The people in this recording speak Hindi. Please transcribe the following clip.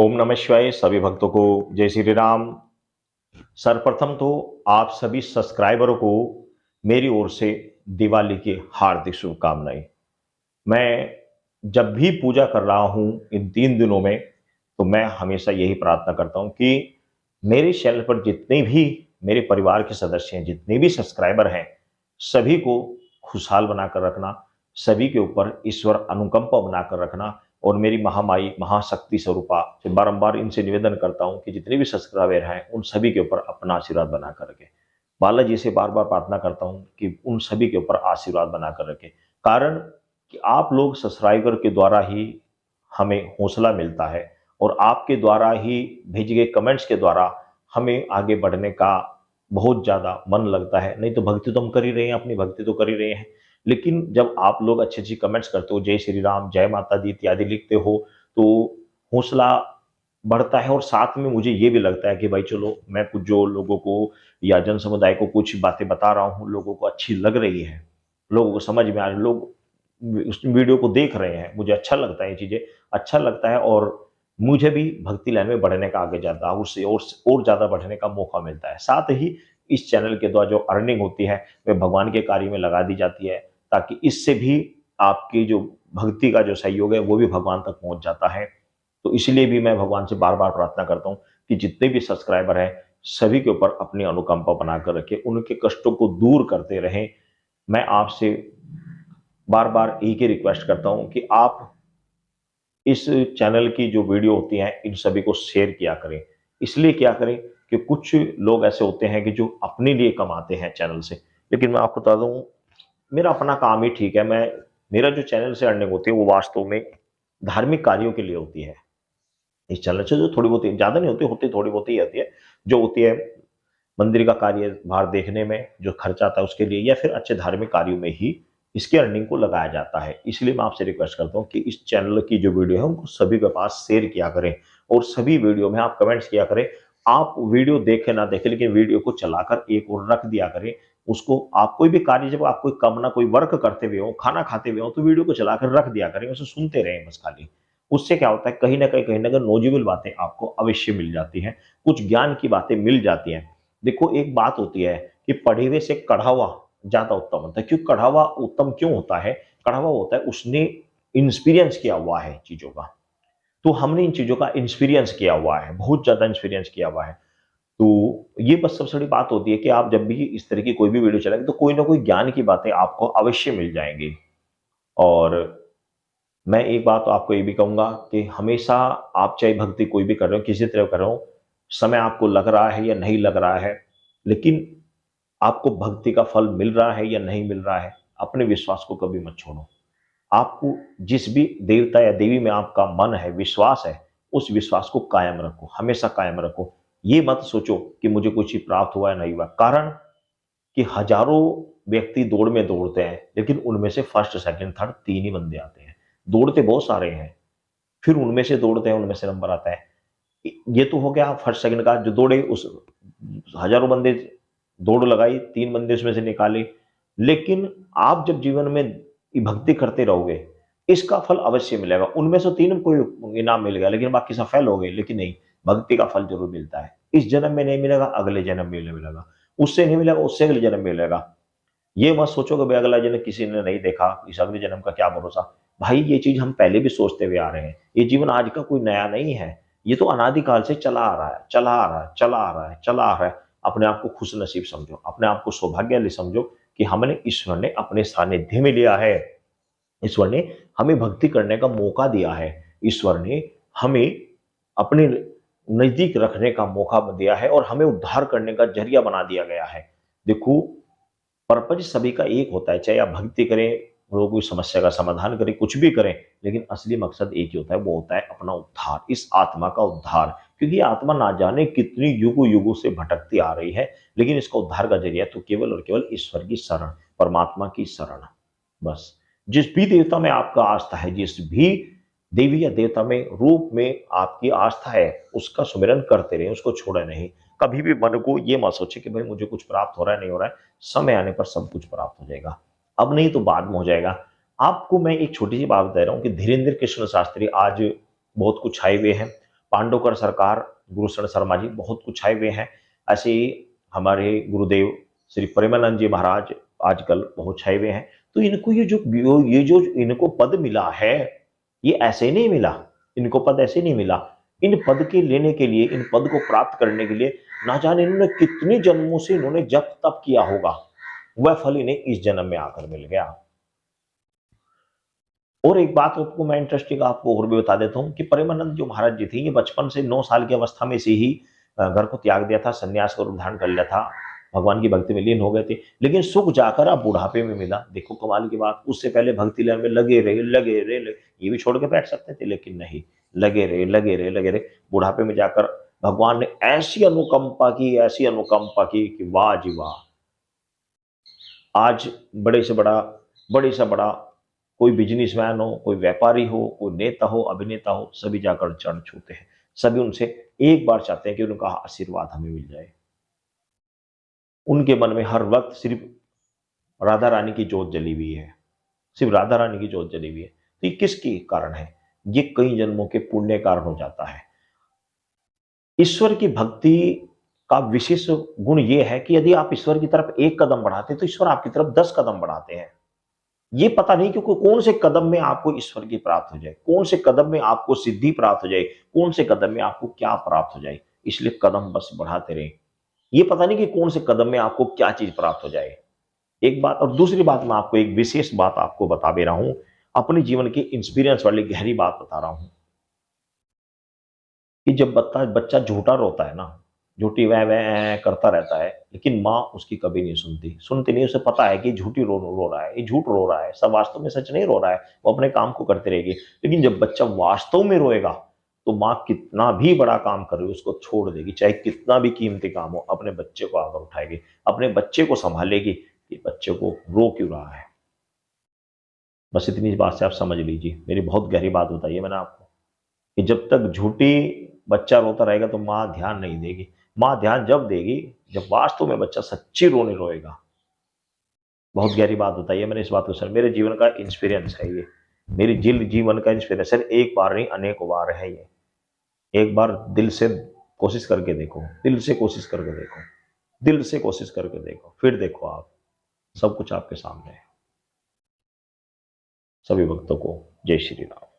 ओम नमः शिवाय। सभी भक्तों को जय श्री राम। सर्वप्रथम तो आप सभी सब्सक्राइबरों को मेरी ओर से दिवाली की हार्दिक शुभकामनाएं। मैं जब भी पूजा कर रहा हूं इन 3 दिनों में, तो मैं हमेशा यही प्रार्थना करता हूं कि मेरे चैनल पर जितने भी मेरे परिवार के सदस्य हैं, जितने भी सब्सक्राइबर हैं, सभी को खुशहाल बनाकर रखना, सभी के ऊपर ईश्वर अनुकंपा बनाकर रखना। और मेरी महामाई महाशक्ति स्वरूपा से बारंबार इनसे निवेदन करता हूं कि जितने भी सब्सक्राइबर हैं उन सभी के ऊपर अपना आशीर्वाद बनाकर रखे। बालाजी से बार बार प्रार्थना करता हूं कि उन सभी के ऊपर आशीर्वाद बनाकर रखे। कारण कि आप लोग सब्सक्राइबर के द्वारा ही हमें हौसला मिलता है, और आपके द्वारा ही भेजे गए कमेंट्स के द्वारा हमें आगे बढ़ने का बहुत ज़्यादा मन लगता है। नहीं तो भक्ति तो हम कर ही रहे हैं, अपनी भक्ति तो कर ही रहे हैं, लेकिन जब आप लोग अच्छी अच्छी कमेंट्स करते हो, जय श्री राम, जय माता दी इत्यादि लिखते हो, तो हौसला बढ़ता है। और साथ में मुझे ये भी लगता है कि भाई चलो, मैं कुछ जो लोगों को या जन समुदाय को कुछ बातें बता रहा हूँ, लोगों को अच्छी लग रही है, लोगों को समझ में आ रही, लोग उस वीडियो को देख रहे हैं, मुझे अच्छा लगता है, ये चीज़ें अच्छा लगता है। और मुझे भी भक्ति लाइन में बढ़ने का आगे ज़्यादा उससे और ज़्यादा बढ़ने का मौका मिलता है। साथ ही इस चैनल के द्वारा जो अर्निंग होती है, वह भगवान के कार्य में लगा दी जाती है, ताकि इससे भी आपकी जो भक्ति का जो सहयोग है वो भी भगवान तक पहुंच जाता है। तो इसलिए भी मैं भगवान से बार बार प्रार्थना करता हूँ कि जितने भी सब्सक्राइबर हैं, सभी के ऊपर अपनी अनुकंपा बनाकर रखें, उनके कष्टों को दूर करते रहें। मैं आपसे बार बार एक ही रिक्वेस्ट करता हूँ कि आप इस चैनल की जो वीडियो होती हैं, इन सभी को शेयर किया करें। इसलिए क्या करें कि कुछ लोग ऐसे होते हैं कि जो अपने लिए कमाते हैं चैनल से, लेकिन मैं आपको बता दूं, मेरा अपना काम ही ठीक है। मेरा जो चैनल से अर्निंग होती है वो वास्तव में धार्मिक कार्यों के लिए होती है। इस चैनल से जो थोड़ी बहुत, ज्यादा नहीं होती, थोड़ी बहुत ही होती है, जो होती है मंदिर का कार्य बाहर देखने में जो खर्चा आता है उसके लिए, या फिर अच्छे धार्मिक कार्यों में ही इसके अर्निंग को लगाया जाता है। इसलिए मैं आपसे रिक्वेस्ट करता हूँ कि इस चैनल की जो वीडियो है उनको सभी के पास शेयर किया करें, और सभी वीडियो में आप कमेंट्स किया करें। आप वीडियो देखे ना देखे, लेकिन वीडियो को चलाकर एक और रख दिया करें उसको। आप कोई भी कार्य, जब आप कोई काम ना कोई वर्क करते हुए हो, खाना खाते हुए हो, तो वीडियो को चलाकर रख दिया करें, उसे सुनते रहें बस खाली। उससे क्या होता है, कहीं ना कहीं नॉलेजेबल बातें आपको अवश्य मिल जाती हैं, कुछ ज्ञान की बातें मिल जाती हैं। देखो, एक बात होती है कि पढ़े हुए से कढ़ा हुआ ज्यादा उत्तम होता है। क्यों कढ़ा हुआ उत्तम क्यों होता है? कढ़ा हुआ होता है उसने इंस्पीरियंस किया हुआ है चीजों का। तो हमने इन चीजों का इंस्पीरियंस किया हुआ है, बहुत ज्यादा इंस्पीरियंस किया हुआ है। तो ये बस सबसे बड़ी बात होती है कि आप जब भी इस तरह की कोई भी वीडियो चलाएंगे, तो कोई ना कोई ज्ञान की बातें आपको अवश्य मिल जाएंगी। और मैं एक बात तो आपको ये भी कहूंगा कि हमेशा आप चाहे भक्ति कोई भी कर रहे हो, किसी तरह कर रहे हो, समय आपको लग रहा है या नहीं लग रहा है, लेकिन आपको भक्ति का फल मिल रहा है या नहीं मिल रहा है, अपने विश्वास को कभी मत छोड़ो। आपको जिस भी देवता या देवी में आपका मन है, विश्वास है, उस विश्वास को कायम रखो, हमेशा कायम रखो। ये मत सोचो कि मुझे कुछ चीज प्राप्त हुआ है नहीं हुआ। कारण कि हजारों व्यक्ति दौड़ में दौड़ते हैं, लेकिन उनमें से फर्स्ट सेकंड थर्ड 3 ही बंदे आते हैं। दौड़ते बहुत सारे हैं, फिर उनमें से दौड़ते हैं, उनमें से नंबर आता है। ये तो हो गया फर्स्ट सेकंड का, जो दौड़े उस हजारों बंदे दौड़ लगाई, 3 बंदे उसमें से निकाले। लेकिन आप जब जीवन में भक्ति करते रहोगे, इसका फल अवश्य मिलेगा। उनमें से 3 को इनाम मिल गया, लेकिन बाकी सब फेल हो गए, लेकिन नहीं, भक्ति का फल जरूर मिलता है। इस जन्म में नहीं मिलेगा, अगले जन्म में मिलेगा, उससे नहीं मिलेगा, उससे अगले जन्म में मिलेगा। ये मत सोचो कि भाई अगला जन्म किसी ने नहीं देखा, इस अगले जन्म का क्या भरोसा। भाई ये चीज हम पहले भी सोचते हुए आ रहे हैं, ये जीवन आज का कोई नया नहीं है, ये तो अनादिकाल से चला आ रहा है, चला आ रहा है, चला आ रहा है, चला आ रहा है। अपने आप को खुश नसीब समझो, अपने आप को सौभाग्यशाली समझो कि हमने, ईश्वर ने अपने सानिध्य में लिया है, ईश्वर ने हमें भक्ति करने का मौका दिया है, ईश्वर ने हमें अपने नजदीक रखने का मौका दिया है, और हमें उद्धार करने का जरिया बना दिया गया है। देखो, पर्पज सभी का एक होता है, चाहे आप भक्ति करें, वो कोई समस्या का समाधान करें, कुछ भी करें, लेकिन असली मकसद एक ही होता है, वो होता है अपना उद्धार, इस आत्मा का उद्धार। क्योंकि ये आत्मा ना जाने कितनी युगों युगों से भटकती आ रही है, लेकिन इसका उद्धार का जरिया तो केवल और केवल ईश्वर की शरण, परमात्मा की शरण। बस जिस भी देवता में आपका आस्था है, जिस भी देवी या देवता में रूप में आपकी आस्था है, उसका सुमिरन करते रहे, उसको छोड़े नहीं। कभी भी मन को ये मत सोचे कि भाई मुझे कुछ प्राप्त हो रहा है, नहीं हो रहा है। समय आने पर सब कुछ प्राप्त हो जाएगा, अब नहीं तो बाद में हो जाएगा। आपको मैं एक छोटी सी बात बता रहा हूँ कि धीरेन्द्र कृष्ण शास्त्री आज बहुत कुछ छाए हुए हैं, पांडुकर सरकार, गुरुशरण शर्मा जी बहुत कुछ आए हुए हैं। ऐसे ही हमारे गुरुदेव श्री प्रेमानंद जी महाराज आजकल बहुत छाए हुए हैं। तो इनको ये जो इनको पद मिला है, ये ऐसे नहीं मिला। इनको पद ऐसे नहीं मिला। इन पद के लेने के लिए, इन पद को प्राप्त करने के लिए ना जाने इन्होंने कितने जन्मों से इन्होंने जप तप किया होगा। वह फल इन्हें इस जन्म में आकर मिल गया। और एक बात आपको मैं इंटरेस्टिंग आपको और भी बता देता हूं कि प्रेमानंद जो महाराज जी थे, ये बचपन से 9 साल की अवस्था में से ही घर को त्याग दिया था, संन्यास का रूप धारण कर लिया था, भगवान की भक्ति में लीन हो गए थे। लेकिन सुख जाकर अब बुढ़ापे में मिला। देखो कमाल की बात, उससे पहले भक्ति लय में लगे रहे, ये भी छोड़ के बैठ सकते थे, लेकिन नहीं, लगे रहे। बुढ़ापे में जाकर भगवान ने ऐसी अनुकंपा की कि वाह जी वाह। आज बड़े से बड़ा कोई बिजनेसमैन हो, कोई व्यापारी हो, कोई नेता हो, अभिनेता हो, सभी जाकर चरण छूते हैं। सभी उनसे एक बार चाहते हैं कि उनका आशीर्वाद हमें मिल जाए। उनके मन में हर वक्त सिर्फ राधा रानी की जोत जली हुई है, सिर्फ राधा रानी की जोत जली हुई है। तो ये किसके कारण है? ये कई जन्मों के पुण्य कारण हो जाता है। ईश्वर की भक्ति का विशेष गुण यह है कि यदि आप ईश्वर की तरफ एक कदम बढ़ाते हैं तो ईश्वर आपकी तरफ 10 कदम बढ़ाते हैं। ये पता नहीं क्योंकि कौन से कदम में आपको ईश्वर की प्राप्त हो जाए, कौन से कदम में आपको सिद्धि प्राप्त हो जाए, कौन से कदम में आपको क्या प्राप्त हो जाए। इसलिए कदम बस बढ़ाते रहें। ये पता नहीं कि कौन से कदम में आपको क्या चीज प्राप्त हो जाए। एक बात, और दूसरी बात मैं आपको एक विशेष बात आपको बता दे रहा हूं, अपने जीवन की एक्सपीरियंस वाली गहरी बात बता रहा हूं कि जब बच्चा झूठा रोता है ना, झूठी वह वह करता रहता है, लेकिन माँ उसकी कभी नहीं सुनती नहीं। उसे पता है कि झूठी रो रहा है, ये झूठ रो रहा है, सब वास्तव में सच नहीं रो रहा है, वो अपने काम को करती रहेगी। लेकिन जब बच्चा वास्तव में रोएगा तो माँ कितना भी बड़ा काम कर रही है उसको छोड़ देगी, चाहे कितना भी कीमती काम हो, अपने बच्चे को आकर उठाएगी, अपने बच्चे को संभालेगी कि बच्चे को रो क्यों रहा है। बस इतनी बात से आप समझ लीजिए, मेरी बहुत गहरी बात बताई है मैंने आपको कि जब तक झूठी बच्चा रोता रहेगा तो माँ ध्यान नहीं देगी। माँ ध्यान जब देगी जब वास्तव में बच्चा सच्ची रोने रोएगा। बहुत गहरी बात बताई है मैंने इस बात को सर, मेरे जीवन का इंस्पिरेंस है ये, मेरी जीवन का इंस्पिरेंस सर, एक बार नहीं अनेकों बार है ये। एक बार दिल से कोशिश करके देखो, दिल से कोशिश करके देखो, दिल से कोशिश करके देखो, फिर देखो आप, सब कुछ आपके सामने है। सभी भक्तों को जय श्री राम।